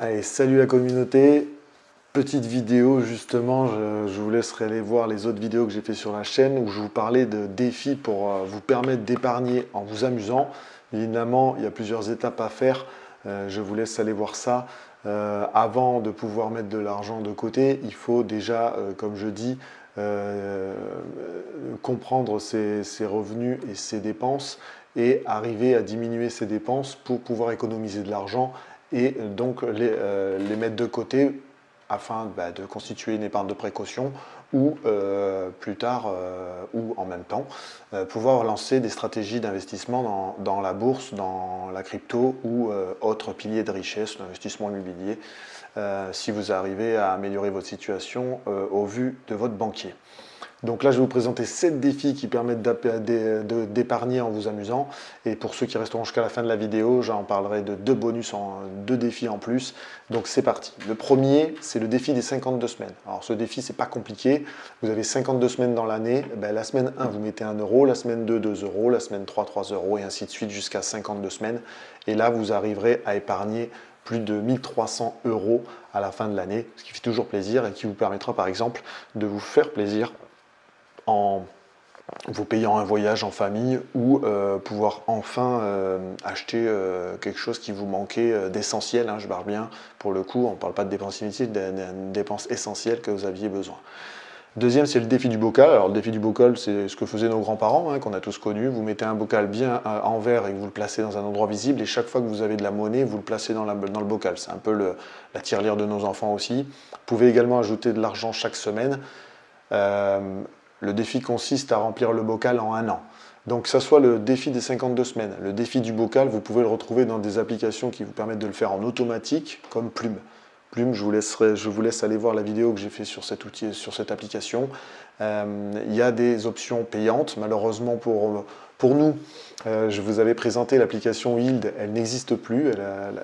Allez, salut la communauté. Petite vidéo justement, je vous laisserai aller voir les autres vidéos que j'ai fait sur la chaîne où je vous parlais de défis pour vous permettre d'épargner en vous amusant. Évidemment, il y a plusieurs étapes à faire. Je vous laisse aller voir ça. Avant de pouvoir mettre de l'argent de côté, il faut déjà, comme je dis, euh, comprendre ses revenus et ses dépenses et arriver à diminuer ses dépenses pour pouvoir économiser de l'argent et donc les mettre de côté afin de constituer une épargne de précaution ou plus tard ou en même temps pouvoir lancer des stratégies d'investissement dans la bourse, dans la crypto ou autres piliers de richesse, l'investissement immobilier, si vous arrivez à améliorer votre situation au vu de votre banquier. Donc là, je vais vous présenter 7 défis qui permettent d'épargner en vous amusant. Et pour ceux qui resteront jusqu'à la fin de la vidéo, j'en parlerai de 2 défis en plus. Donc c'est parti. Le premier, c'est le défi des 52 semaines. Alors ce défi, c'est pas compliqué. Vous avez 52 semaines dans l'année. La semaine 1, vous mettez 1 euro, la semaine 2, 2 euros, la semaine 3, 3 euros, et ainsi de suite jusqu'à 52 semaines. Et là, vous arriverez à épargner plus de 1300 euros à la fin de l'année, ce qui fait toujours plaisir et qui vous permettra par exemple de vous faire plaisir en vous payant un voyage en famille ou pouvoir enfin acheter quelque chose qui vous manquait d'essentiel, hein, je parle bien pour le coup, on ne parle pas de dépenses inutiles, d'une dépense essentielle que vous aviez besoin. Deuxième, c'est le défi du bocal. Alors le défi du bocal, c'est ce que faisaient nos grands-parents, hein, qu'on a tous connu. Vous mettez un bocal bien en verre et vous le placez dans un endroit visible, et chaque fois que vous avez de la monnaie, vous le placez dans le bocal. C'est un peu la tirelire de nos enfants aussi. Vous pouvez également ajouter de l'argent chaque semaine. Le défi consiste à remplir le bocal en 1 an. Donc, que ce soit le défi des 52 semaines, le défi du bocal, vous pouvez le retrouver dans des applications qui vous permettent de le faire en automatique, comme Plume. Plume, je vous laisse aller voir la vidéo que j'ai fait sur cet outil, sur cette application. Il y a des options payantes. Malheureusement pour nous, je vous avais présenté l'application Yield, elle n'existe plus,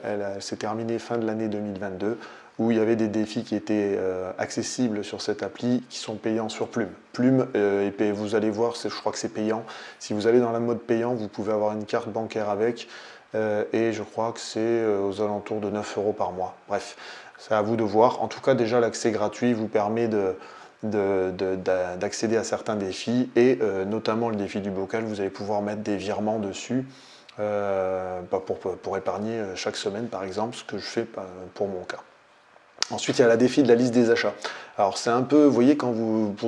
elle s'est terminée fin de l'année 2022, où il y avait des défis qui étaient accessibles sur cette appli, qui sont payants sur Plume. Plume, et vous allez voir, je crois que c'est payant. Si vous allez dans le mode payant, vous pouvez avoir une carte bancaire avec, et je crois que c'est aux alentours de 9 euros par mois. Bref, c'est à vous de voir. En tout cas, déjà, l'accès gratuit vous permet d'accéder à certains défis, et notamment le défi du bocal, vous allez pouvoir mettre des virements dessus pour épargner chaque semaine, par exemple, ce que je fais pour mon cas. Ensuite, il y a la défi de la liste des achats. Alors, c'est un peu, vous voyez, pour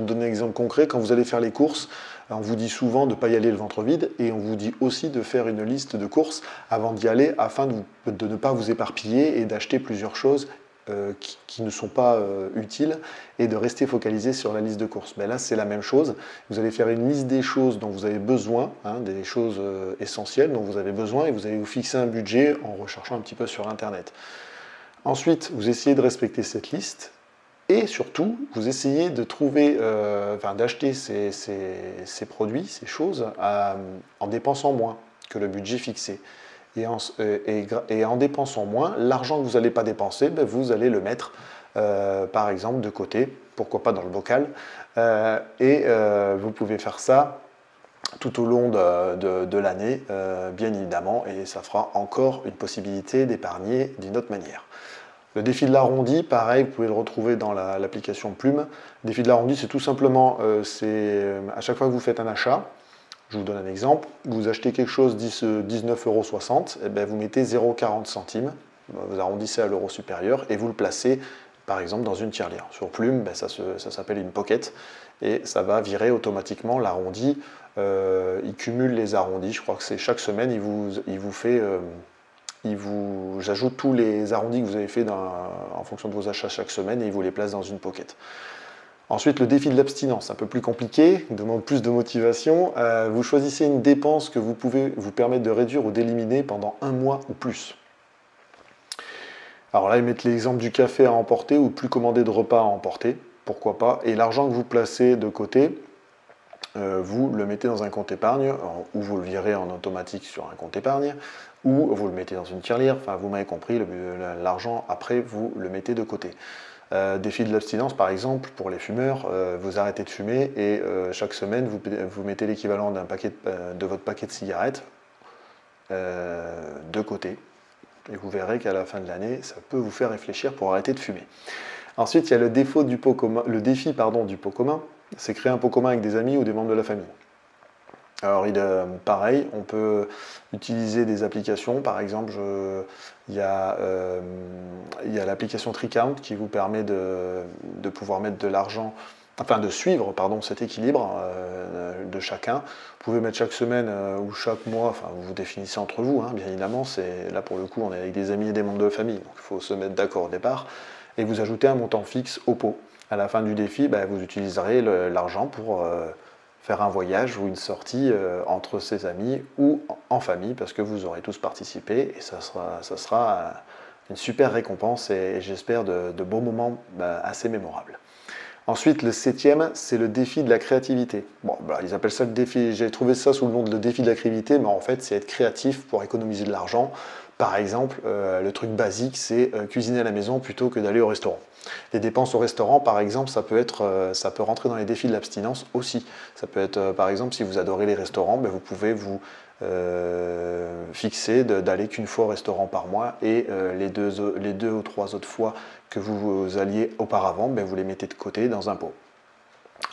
donner un exemple concret, quand vous allez faire les courses, on vous dit souvent de ne pas y aller le ventre vide, et on vous dit aussi de faire une liste de courses avant d'y aller, afin de ne pas vous éparpiller et d'acheter plusieurs choses qui ne sont pas utiles, et de rester focalisé sur la liste de courses. Là, c'est la même chose. Vous allez faire une liste des choses dont vous avez besoin, hein, des choses essentielles dont vous avez besoin, et vous allez vous fixer un budget en recherchant un petit peu sur Internet. Ensuite, vous essayez de respecter cette liste, et surtout, vous essayez de trouver, d'acheter ces produits, ces choses, en dépensant moins que le budget fixé. Et en dépensant moins, l'argent que vous n'allez pas dépenser, vous allez le mettre, par exemple, de côté, pourquoi pas dans le bocal, vous pouvez faire ça tout au long de l'année, bien évidemment, et ça fera encore une possibilité d'épargner d'une autre manière. Le défi de l'arrondi, pareil, vous pouvez le retrouver dans l'application Plume. Le défi de l'arrondi, c'est tout simplement, à chaque fois que vous faites un achat, je vous donne un exemple, vous achetez quelque chose 19,60 €, et vous mettez 0,40 centimes, vous arrondissez à l'euro supérieur, et vous le placez, par exemple, dans une tirelire. Sur Plume, ça s'appelle une pocket, et ça va virer automatiquement l'arrondi. Il cumule les arrondis, je crois que c'est chaque semaine, j'ajoute tous les arrondis que vous avez fait en fonction de vos achats chaque semaine, et il vous les place dans une pocket. Ensuite, le défi de l'abstinence, un peu plus compliqué, demande plus de motivation. Vous choisissez une dépense que vous pouvez vous permettre de réduire ou d'éliminer pendant 1 mois ou plus. Alors là, ils mettent l'exemple du café à emporter ou plus commander de repas à emporter, pourquoi pas. Et l'argent que vous placez de côté, vous le mettez dans un compte épargne, ou vous le virez en automatique sur un compte épargne, ou vous le mettez dans une tirelire, enfin vous m'avez compris, l'argent après vous le mettez de côté. Défi de l'abstinence par exemple, pour les fumeurs, vous arrêtez de fumer, et chaque semaine vous mettez l'équivalent de votre paquet de cigarettes de côté. Et vous verrez qu'à la fin de l'année, ça peut vous faire réfléchir pour arrêter de fumer. Ensuite, il y a le défi du pot commun, c'est créer un pot commun avec des amis ou des membres de la famille. Alors, pareil, on peut utiliser des applications. Par exemple, il y a l'application Tricount qui vous permet de pouvoir mettre de l'argent, enfin de suivre cet équilibre de chacun. Vous pouvez mettre chaque semaine ou chaque mois, enfin vous définissez entre vous, hein, bien évidemment. Là pour le coup, on est avec des amis et des membres de la famille, donc il faut se mettre d'accord au départ. Et vous ajoutez un montant fixe au pot. À la fin du défi, vous utiliserez l'argent pour faire un voyage ou une sortie entre ses amis ou en famille, parce que vous aurez tous participé et ça sera une super récompense et j'espère de beaux moments assez mémorables. Ensuite, le 7e, c'est le défi de la créativité. Bon, ils appellent ça le défi, j'ai trouvé ça sous le nom de le défi de la créativité, mais en fait, c'est être créatif pour économiser de l'argent. Par exemple, le truc basique, c'est cuisiner à la maison plutôt que d'aller au restaurant. Les dépenses au restaurant, par exemple, ça peut rentrer dans les défis de l'abstinence aussi. Ça peut être, par exemple, si vous adorez les restaurants, vous pouvez vous fixer d'aller qu'une fois au restaurant par mois et les deux ou trois autres fois que vous alliez auparavant, vous les mettez de côté dans un pot.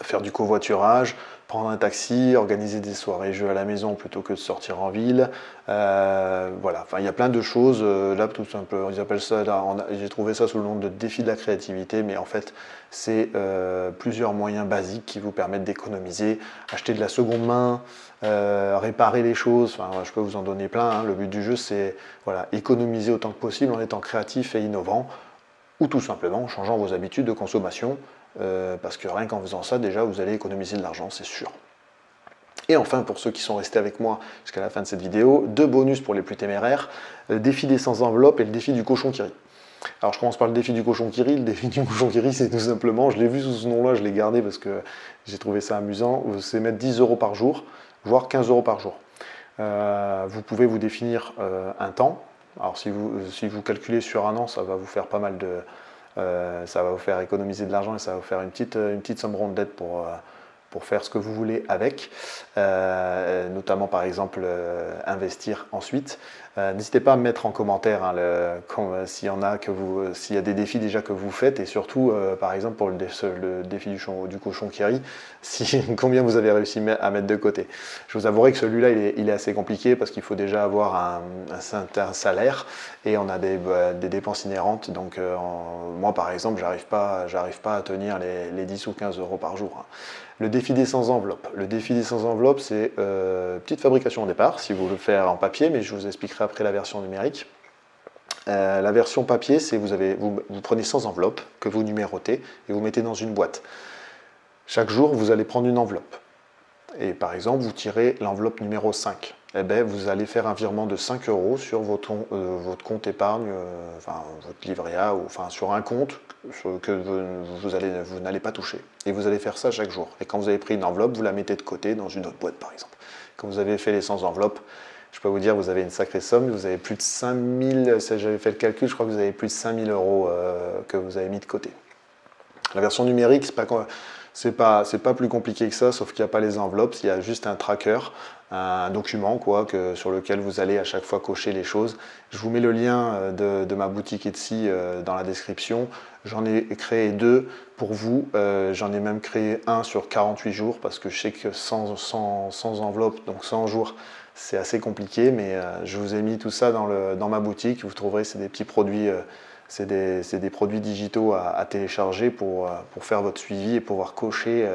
Faire du covoiturage, prendre un taxi, organiser des soirées jeux à la maison plutôt que de sortir en ville. Voilà, il y a plein de choses. Là, tout simplement, ils appellent ça, j'ai trouvé ça sous le nom de défi de la créativité, mais en fait, c'est plusieurs moyens basiques qui vous permettent d'économiser, acheter de la seconde main, réparer les choses. Enfin, je peux vous en donner plein. Hein. Le but du jeu, c'est économiser autant que possible en étant créatif et innovant, ou tout simplement en changeant vos habitudes de consommation. Parce que rien qu'en faisant ça, déjà, vous allez économiser de l'argent, c'est sûr. Et enfin, pour ceux qui sont restés avec moi jusqu'à la fin de cette vidéo, 2 bonus pour les plus téméraires, le défi des sans enveloppe et le défi du cochon qui rit. Alors je commence par le défi du cochon qui rit. Le défi du cochon qui rit, c'est tout simplement, je l'ai vu sous ce nom-là, je l'ai gardé parce que j'ai trouvé ça amusant, c'est mettre 10 € par jour, voire 15 € par jour. Vous pouvez vous définir un temps. Alors si vous calculez sur un an, ça va vous faire pas mal de... ça va vous faire économiser de l'argent et ça va vous faire une petite somme rondelette pour faire ce que vous voulez avec, notamment par exemple investir ensuite. N'hésitez pas à me mettre en commentaire s'il y a des défis déjà que vous faites et surtout par exemple pour le défi du cochon qui rit, combien vous avez réussi à mettre de côté. Je vous avouerai que celui-là il est assez compliqué parce qu'il faut déjà avoir un certain salaire et on a des dépenses inhérentes. Donc moi par exemple j'arrive pas à tenir les 10 ou 15 € par jour. Hein. Le défi des sans enveloppes. Le défi des sans enveloppes, c'est petite fabrication au départ, si vous le faites en papier, mais je vous expliquerai après la version numérique. La version papier, c'est vous prenez 100 enveloppes que vous numérotez et vous mettez dans une boîte. Chaque jour, vous allez prendre une enveloppe. Et par exemple, vous tirez l'enveloppe numéro 5. Vous allez faire un virement de 5 € sur votre compte épargne, votre livret A, ou sur un compte que vous n'allez pas toucher. Et vous allez faire ça chaque jour. Et quand vous avez pris une enveloppe, vous la mettez de côté dans une autre boîte, par exemple. Quand vous avez fait les 100 enveloppes, je peux vous dire, vous avez une sacrée somme. Vous avez plus de 5000, j'avais fait le calcul, je crois que vous avez plus de 5000 € que vous avez mis de côté. La version numérique, c'est pas plus compliqué que ça, sauf qu'il n'y a pas les enveloppes, il y a juste un tracker, un document sur lequel vous allez à chaque fois cocher les choses. Je vous mets le lien de ma boutique Etsy dans la description. J'en ai créé 2 pour vous, j'en ai même créé un sur 48 jours parce que je sais que sans enveloppe, donc 100 jours, c'est assez compliqué, mais je vous ai mis tout ça dans ma boutique. Vous trouverez, c'est des petits produits. C'est des produits digitaux à télécharger pour faire votre suivi et pouvoir cocher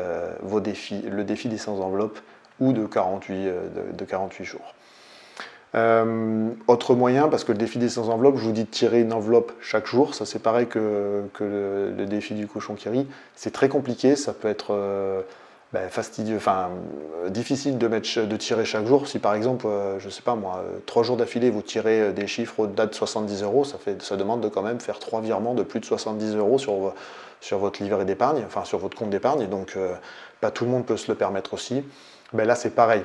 vos défis, le défi des 100 enveloppes ou de 48 jours. Autre moyen, parce que le défi des 100 enveloppes, je vous dis de tirer une enveloppe chaque jour, ça c'est pareil que le défi du cochon qui rit, c'est très compliqué, ça peut être fastidieux, difficile de tirer chaque jour. Si par exemple, je sais pas moi, 3 jours d'affilée vous tirez des chiffres au-delà de 70 €, ça demande de quand même faire 3 virements de plus de 70 € sur votre livret d'épargne, sur votre compte d'épargne, donc pas tout le monde peut se le permettre aussi. Là c'est pareil,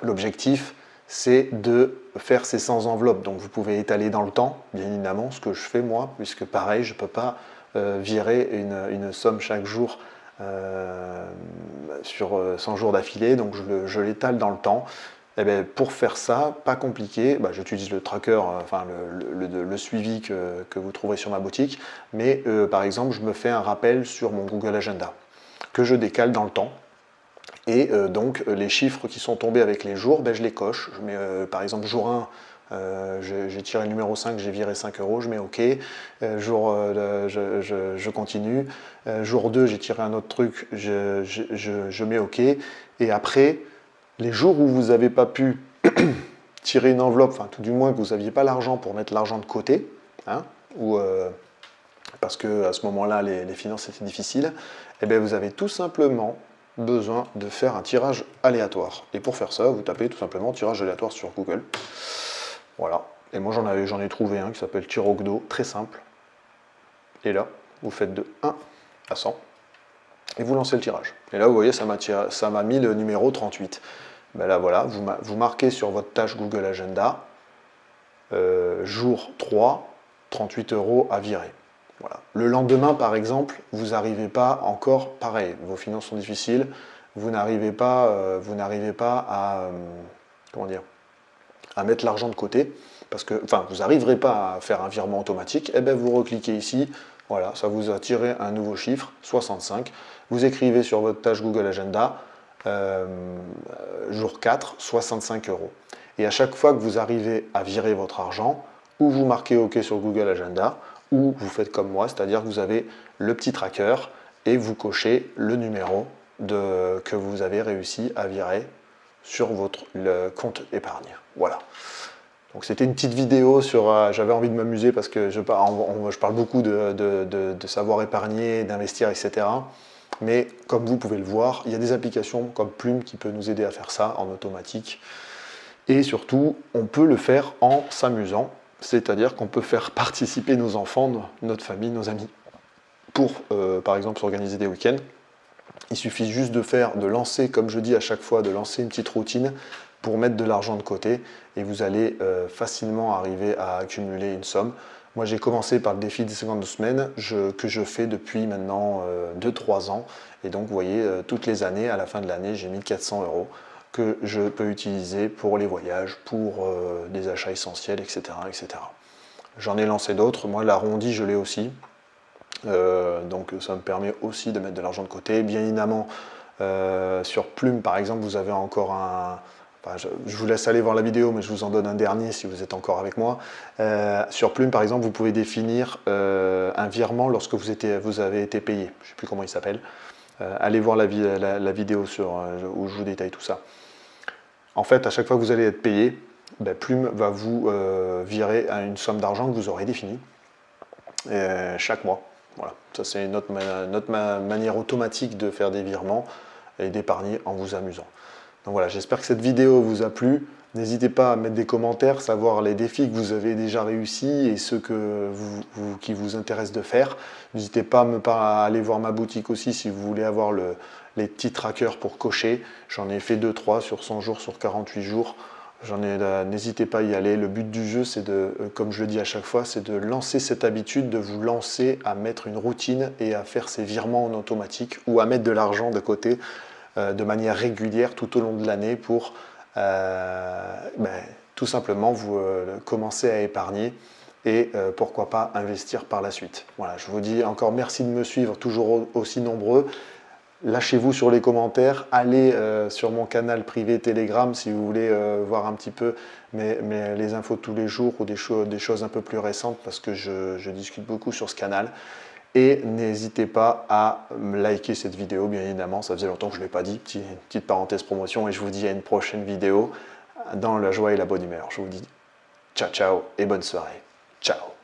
l'objectif c'est de faire ces 100 enveloppes, donc vous pouvez étaler dans le temps, bien évidemment, ce que je fais moi, puisque pareil, je ne peux pas virer une somme chaque jour sur 100 jours d'affilée, donc je l'étale dans le temps. Eh bien, pour faire ça, pas compliqué, j'utilise le tracker, enfin le suivi que vous trouverez sur ma boutique, mais par exemple, je me fais un rappel sur mon Google Agenda, que je décale dans le temps. Et donc, les chiffres qui sont tombés avec les jours, je les coche. Je mets, par exemple, jour 1, j'ai tiré le numéro 5, j'ai viré 5 euros, je mets OK. Je continue. Jour 2, j'ai tiré un autre truc, je mets OK. Et après, les jours où vous n'avez pas pu tirer une enveloppe, enfin tout du moins que vous n'aviez pas l'argent pour mettre l'argent de côté, hein, ou parce qu'à ce moment-là, les finances étaient difficiles, eh bien, vous avez tout simplement besoin de faire un tirage aléatoire. Et pour faire ça, vous tapez tout simplement tirage aléatoire sur Google. Voilà. Et moi, j'en ai trouvé un qui s'appelle Tirogdo, très simple. Et là, vous faites de 1 à 100 et vous lancez le tirage. Et là, vous voyez, ça m'a mis le numéro 38. Ben là, voilà, vous marquez sur votre tâche Google Agenda, jour 3, 38 euros à virer. Voilà. Le lendemain, par exemple, vous n'arrivez pas encore, pareil, vos finances sont difficiles, vous n'arrivez pas à, comment dire, à mettre l'argent de côté, parce que, enfin, vous n'arriverez pas à faire un virement automatique, et bien vous recliquez ici, voilà, ça vous a tiré un nouveau chiffre, 65, vous écrivez sur votre tâche Google Agenda, jour 4, 65 euros. Et à chaque fois que vous arrivez à virer votre argent, ou vous marquez OK sur Google Agenda, ou vous faites comme moi, c'est-à-dire que vous avez le petit tracker et vous cochez le numéro que vous avez réussi à virer sur votre compte épargne. Voilà. Donc c'était une petite vidéo sur... j'avais envie de m'amuser parce que je parle beaucoup de savoir épargner, d'investir, etc. Mais comme vous pouvez le voir, il y a des applications comme Plume qui peuvent nous aider à faire ça en automatique. Et surtout, on peut le faire en s'amusant. C'est-à-dire qu'on peut faire participer nos enfants, notre famille, nos amis, pour, par exemple, s'organiser des week-ends. Il suffit juste de lancer, comme je dis à chaque fois, de lancer une petite routine pour mettre de l'argent de côté et vous allez facilement arriver à accumuler une somme. Moi, j'ai commencé par le défi des 52 semaines que je fais depuis maintenant 2-3 ans. Et donc, vous voyez, toutes les années, à la fin de l'année, j'ai 1400 euros que je peux utiliser pour les voyages, pour des achats essentiels, etc. etc. J'en ai lancé d'autres. Moi, l'arrondi, je l'ai aussi. Donc, ça me permet aussi de mettre de l'argent de côté. Bien évidemment, sur Plume, par exemple, vous avez encore un... Enfin, je vous laisse aller voir la vidéo, mais je vous en donne un dernier si vous êtes encore avec moi. Sur Plume, par exemple, vous pouvez définir un virement lorsque vous avez été payé. Je ne sais plus comment il s'appelle. Allez voir la vidéo où je vous détaille tout ça. En fait, à chaque fois que vous allez être payé, Plume va vous virer une somme d'argent que vous aurez définie chaque mois. Voilà, ça c'est notre manière automatique de faire des virements et d'épargner en vous amusant. Donc voilà, j'espère que cette vidéo vous a plu. N'hésitez pas à mettre des commentaires, savoir les défis que vous avez déjà réussi et ceux qui vous intéressent de faire. N'hésitez pas à aller voir ma boutique aussi si vous voulez avoir les petits trackers pour cocher. J'en ai fait 2-3 sur 100 jours, sur 48 jours. N'hésitez pas à y aller. Le but du jeu, c'est comme je le dis à chaque fois, c'est de lancer cette habitude, de vous lancer à mettre une routine et à faire ces virements en automatique ou à mettre de l'argent de côté de manière régulière tout au long de l'année pour tout simplement vous commencer à épargner et pourquoi pas investir par la suite. Voilà, je vous dis encore merci de me suivre, toujours aussi nombreux. Lâchez-vous sur les commentaires, allez sur mon canal privé Telegram si vous voulez voir un petit peu les infos de tous les jours ou des choses un peu plus récentes parce que je discute beaucoup sur ce canal. Et n'hésitez pas à liker cette vidéo, bien évidemment, ça faisait longtemps que je ne l'ai pas dit, petite parenthèse promotion, et je vous dis à une prochaine vidéo dans la joie et la bonne humeur. Je vous dis ciao ciao et bonne soirée. Ciao.